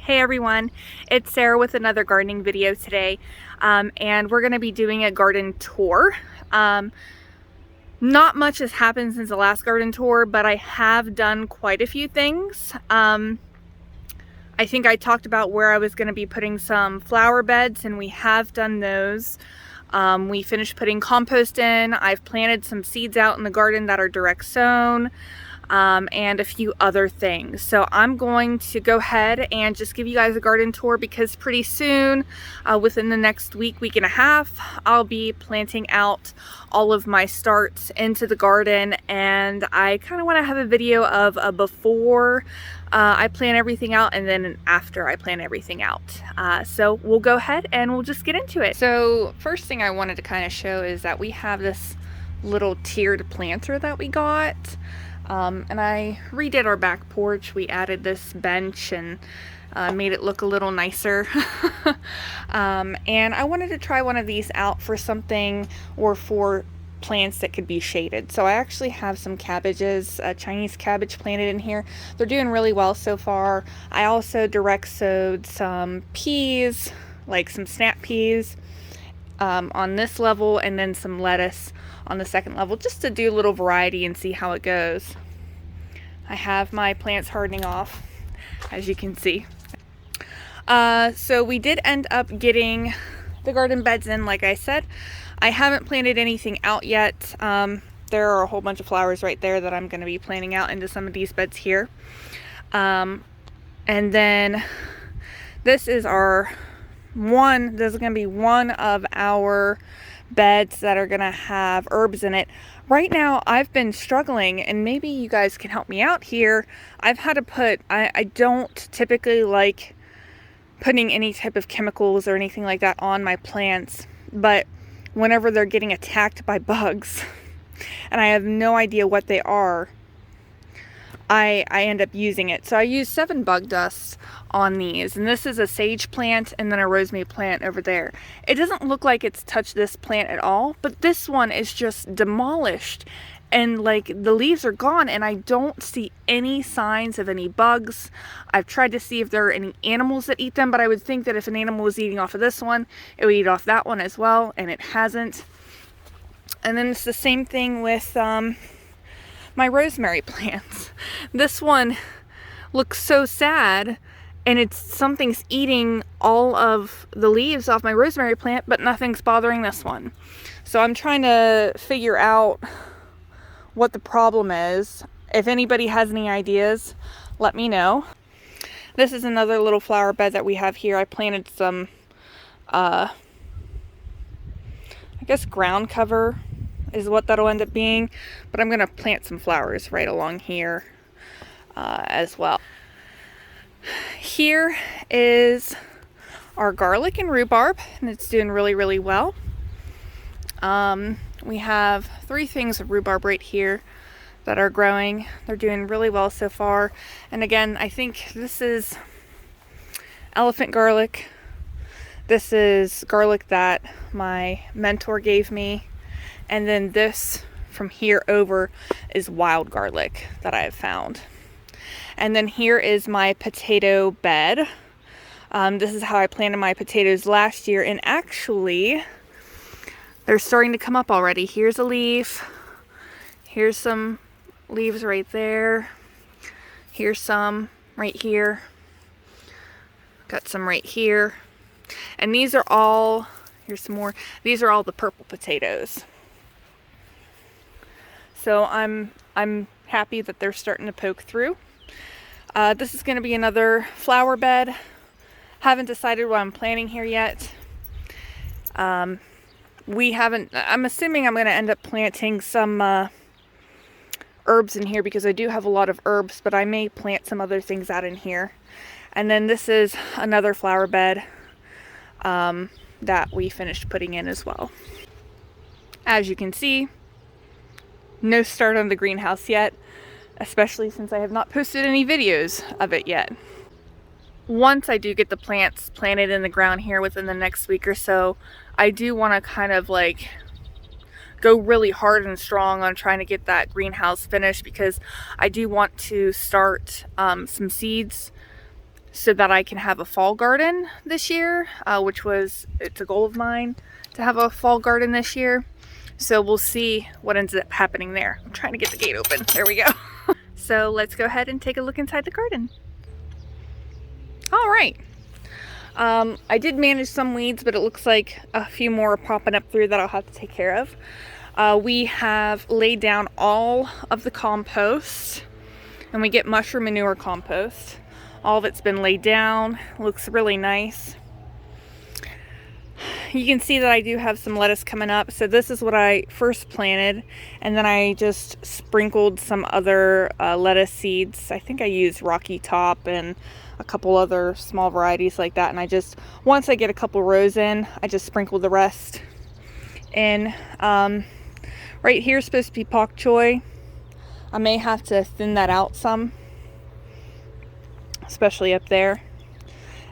Hey everyone, it's Sarah with another gardening video today, and we're going to be doing a garden tour. Not much has happened since the last garden tour, but I have done quite a few things. I think I talked about where I was going to be putting some flower beds, and we have done those. We finished putting compost in. I've planted some seeds out in the garden that are direct sown. And a few other things. So I'm going to go ahead and just give you guys a garden tour because pretty soon, within the next week and a half, I'll be planting out all of my starts into the garden, and I kind of want to have a video of a before I plan everything out and then an after I plan everything out. So we'll go ahead and we'll just get into it. So first thing I wanted to kind of show is that we have this little tiered planter that we got. And I redid our back porch. We added this bench and made it look a little nicer. And I wanted to try one of these out for something or for plants that could be shaded. So I actually have some cabbages, Chinese cabbage planted in here. They're doing really well so far. I also direct sowed some peas, like some snap peas, on this level, and then some lettuce on the second level, just to do a little variety and see how it goes. I have my plants hardening off, as you can see. So we did end up getting the garden beds in, like I said. I haven't planted anything out yet. There are a whole bunch of flowers right there that I'm going to be planting out into some of these beds here. And then this is this is going to be one of our beds that are going to have herbs in it. Right now I've been struggling, and maybe you guys can help me out here. I've had to put, I don't typically like putting any type of chemicals or anything like that on my plants, but whenever they're getting attacked by bugs and I have no idea what they are, I end up using it. So I use 7 bug dusts on these, and this is a sage plant and then a rosemary plant over there. It doesn't look like it's touched this plant at all, but this one is just demolished, and like the leaves are gone, and I don't see any signs of any bugs. I've tried to see if there are any animals that eat them, but I would think that if an animal was eating off of this one, it would eat off that one as well, and it hasn't. And then it's the same thing with my rosemary plants. This one looks so sad, and something's eating all of the leaves off my rosemary plant, but nothing's bothering this one. So I'm trying to figure out what the problem is. If anybody has any ideas, let me know. This is another little flower bed that we have here. I planted some, I guess ground cover is what that'll end up being, but I'm gonna plant some flowers right along here as well. Here is our garlic and rhubarb, and it's doing really well. We have 3 things of rhubarb right here that are growing. They're doing really well so far. And again, I think this is elephant garlic. This is garlic that my mentor gave me. And then this from here over is wild garlic that I have found. And then here is my potato bed. This is how I planted my potatoes last year, and actually they're starting to come up already. Here's a leaf. Here's some leaves right there. Here's some right here. Got some right here. And these are all, here's some more. These are all the purple potatoes. So I'm happy that they're starting to poke through. This is going to be another flower bed. Haven't decided what I'm planting here yet. I'm assuming I'm going to end up planting some herbs in here because I do have a lot of herbs, but I may plant some other things out in here. And then this is another flower bed that we finished putting in as well. As you can see, no start on the greenhouse yet, especially since I have not posted any videos of it yet. Once I do get the plants planted in the ground here within the next week or so, I do want to kind of like go really hard and strong on trying to get that greenhouse finished, because I do want to start some seeds so that I can have a fall garden this year, it's a goal of mine to have a fall garden this year. So we'll see what ends up happening there. I'm trying to get the gate open. There we go. So let's go ahead and take a look inside the garden. All right. I did manage some weeds, but it looks like a few more are popping up through that I'll have to take care of. We have laid down all of the compost, and we get mushroom manure compost. All of it's been laid down. Looks really nice. You can see that I do have some lettuce coming up. So this is what I first planted, and then I just sprinkled some other lettuce seeds. I think I used Rocky Top and a couple other small varieties like that. And once I get a couple rows in, I just sprinkle the rest in. Right here is supposed to be pak choi. I may have to thin that out some, especially up there.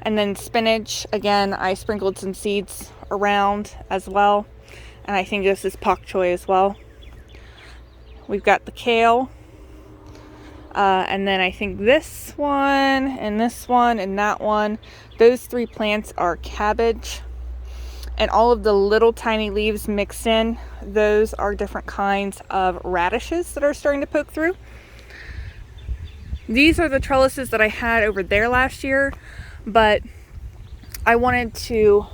And then spinach, again, I sprinkled some seeds around as well. And I think this is pak choi as well. We've got the kale. And then I think this one, and this one, and that one. Those 3 plants are cabbage. And all of the little tiny leaves mixed in, those are different kinds of radishes that are starting to poke through. These are the trellises that I had over there last year, but I wanted to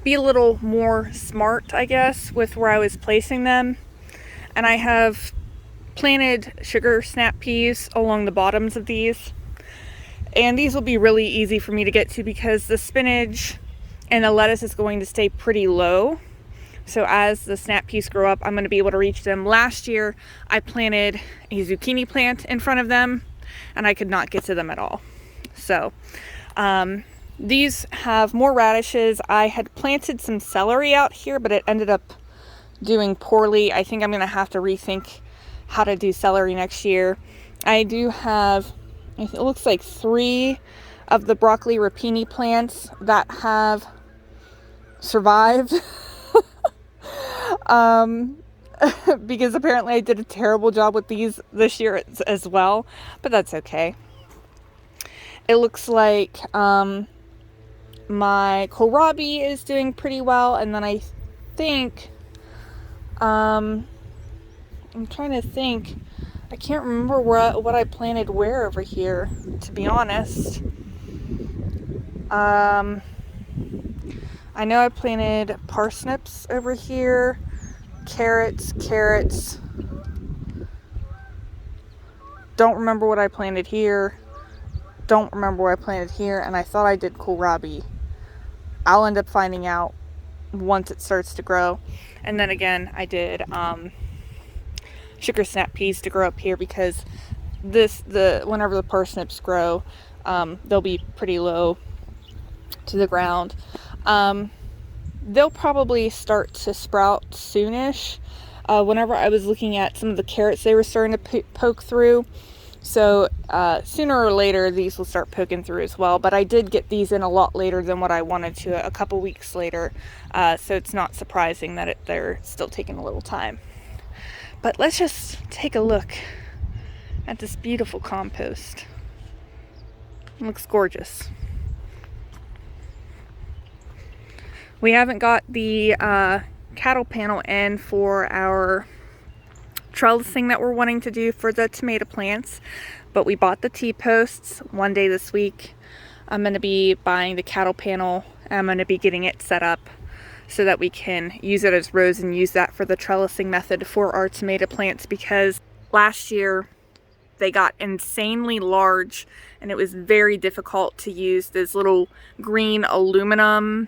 be a little more smart, I guess, with where I was placing them. And I have planted sugar snap peas along the bottoms of these. And these will be really easy for me to get to because the spinach and the lettuce is going to stay pretty low. So as the snap peas grow up, I'm going to be able to reach them. Last year, I planted a zucchini plant in front of them, and I could not get to them at all. So these have more radishes. I had planted some celery out here, but it ended up doing poorly. I think I'm going to have to rethink how to do celery next year. I do have, it looks like 3 of the broccoli rapini plants that have survived. Because apparently I did a terrible job with these this year as well, but that's okay. It looks like my kohlrabi is doing pretty well, and then I think I'm trying to think. I can't remember what I planted where over here, to be honest. I know I planted parsnips over here, carrots. Don't remember what I planted here. Don't remember what I planted here, and I thought I did kohlrabi. I'll end up finding out once it starts to grow. And then again, I did sugar snap peas to grow up here because whenever the parsnips grow, they'll be pretty low to the ground. They'll probably start to sprout soonish. Whenever I was looking at some of the carrots, they were starting to poke through. So sooner or later, these will start poking through as well. But I did get these in a lot later than what I wanted to, a couple weeks later. So it's not surprising that they're still taking a little time. But let's just take a look at this beautiful compost. It looks gorgeous. We haven't got the cattle panel in for our trellising that we're wanting to do for the tomato plants, but we bought the T-posts one day this week. I'm going to be buying the cattle panel, and I'm going to be getting it set up so that we can use it as rows and use that for the trellising method for our tomato plants, because last year they got insanely large and it was very difficult to use those little green aluminum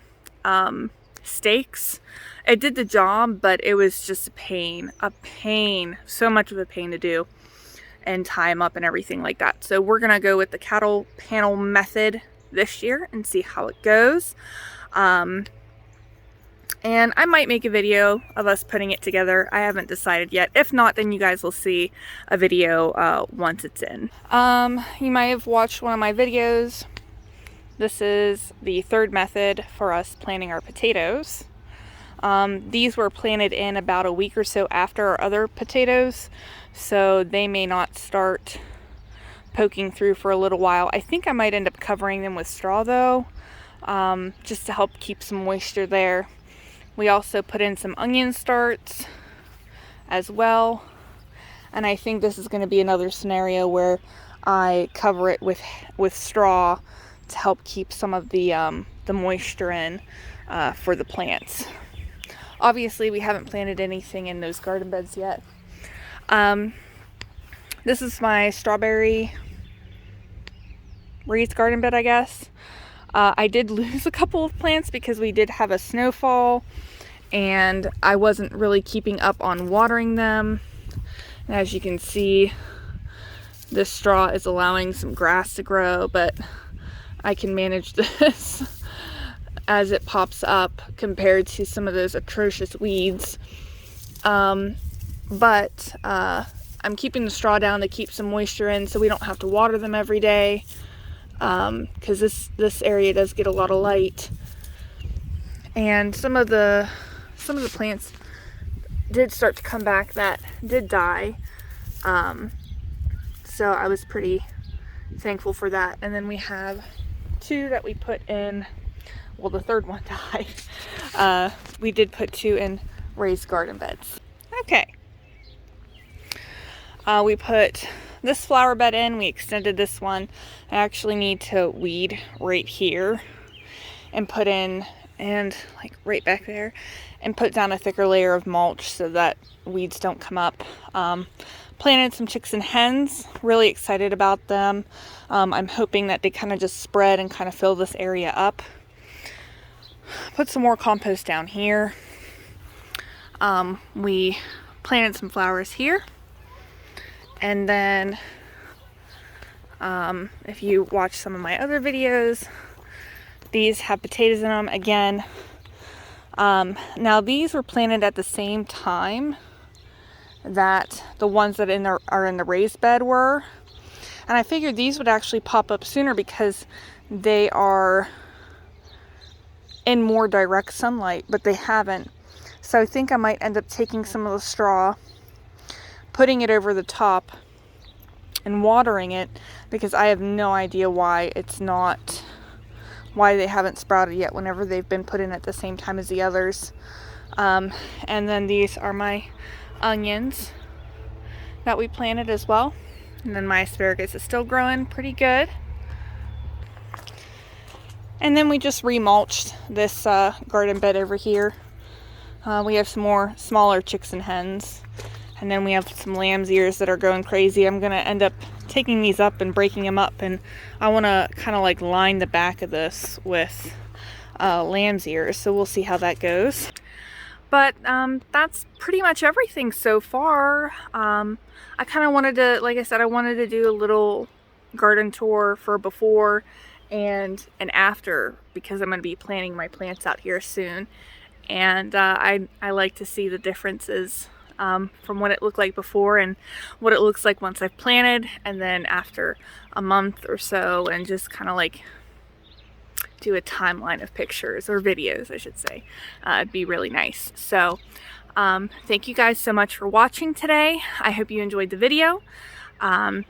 stakes. It did the job, but it was just a pain, so much of a pain to do and tie them up and everything like that. So we're gonna go with the cattle panel method this year and see how it goes. And I might make a video of us putting it together. I haven't decided yet. If not, then you guys will see a video once it's in. You might have watched one of my videos. This is the third method for us planting our potatoes. These were planted in about a week or so after our other potatoes, so they may not start poking through for a little while. I think I might end up covering them with straw though, just to help keep some moisture there. We also put in some onion starts as well. And I think this is going to be another scenario where I cover it with straw to help keep some of the moisture in for the plants. Obviously, we haven't planted anything in those garden beds yet. This is my strawberry raised garden bed, I guess. I did lose a couple of plants because we did have a snowfall and I wasn't really keeping up on watering them. And as you can see, this straw is allowing some grass to grow, but I can manage this as it pops up compared to some of those atrocious weeds. But I'm keeping the straw down to keep some moisture in so we don't have to water them every day, because this area does get a lot of light. And some of the plants did start to come back that did die. So I was pretty thankful for that. And then we have two that we put in, well, the third one died. We did put two in raised garden beds. Okay. We put this flower bed in, we extended this one. I actually need to weed right here and put in, and like right back there, and put down a thicker layer of mulch so that weeds don't come up. Planted some chicks and hens, really excited about them. I'm hoping that they kind of just spread and kind of fill this area up. Put some more compost down here. We planted some flowers here. And then, if you watch some of my other videos, these have potatoes in them again. Now these were planted at the same time that the ones that are in the raised bed were. And I figured these would actually pop up sooner because they are in more direct sunlight, but they haven't. So I think I might end up taking some of the straw, putting it over the top and watering it, because I have no idea why they haven't sprouted yet whenever they've been put in at the same time as the others. And then these are my onions that we planted as well. And then my asparagus is still growing pretty good. And then we just remulched this garden bed over here. We have some more smaller chicks and hens. And then we have some lamb's ears that are going crazy. I'm going to end up taking these up and breaking them up. And I want to kind of like line the back of this with lamb's ears. So we'll see how that goes. But that's pretty much everything so far. I kind of wanted to, like I said, I wanted to do a little garden tour for before and after, because I'm going to be planting my plants out here soon. And I like to see the differences from what it looked like before and what it looks like once I've planted, and then after a month or so, and just kind of like do a timeline of pictures, or videos I should say. It'd be really nice. So thank you guys so much for watching today. I hope you enjoyed the video.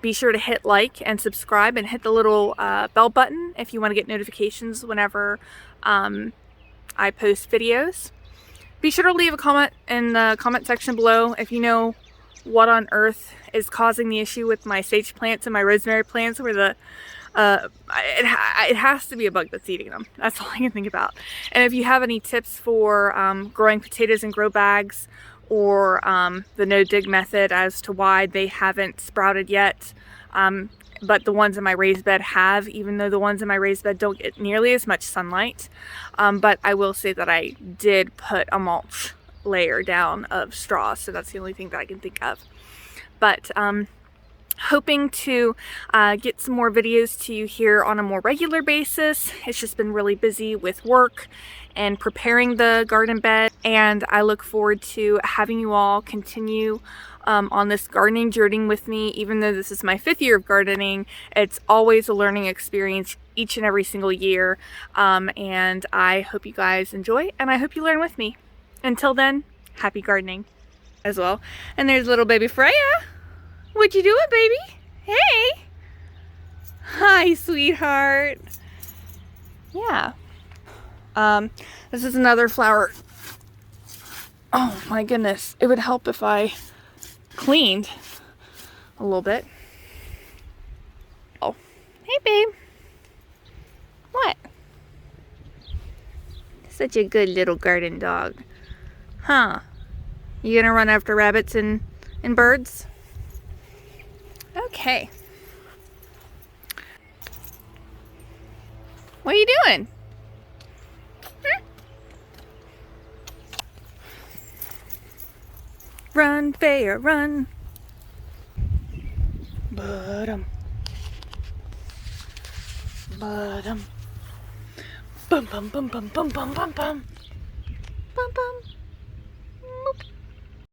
Be sure to hit like and subscribe and hit the little bell button if you want to get notifications whenever I post videos. Be sure to leave a comment in the comment section below if you know what on earth is causing the issue with my sage plants and my rosemary plants, where the it has to be a bug that's eating them. That's all I can think about. And if you have any tips for growing potatoes in grow bags, or the no-dig method as to why they haven't sprouted yet, but the ones in my raised bed have, even though the ones in my raised bed don't get nearly as much sunlight. But I will say that I did put a mulch layer down of straw, so that's the only thing that I can think of. But hoping to get some more videos to you here on a more regular basis. It's just been really busy with work and preparing the garden bed, and I look forward to having you all continue on this gardening journey with me. Even though this is my 5th year of gardening, it's always a learning experience each and every single year, and I hope you guys enjoy, and I hope you learn with me. Until then, happy gardening as well. And there's little baby Freya. What you doing, baby? Hey! Hi, sweetheart. Yeah. This is another flower. Oh my goodness. It would help if I cleaned a little bit. Oh, hey babe. What? Such a good little garden dog. Huh. You gonna run after rabbits and birds? Okay. What are you doing? Run, Fair, run. Bum, bum, bum, bum, bum, bum, bum, bum, bum, bum, bum, bum.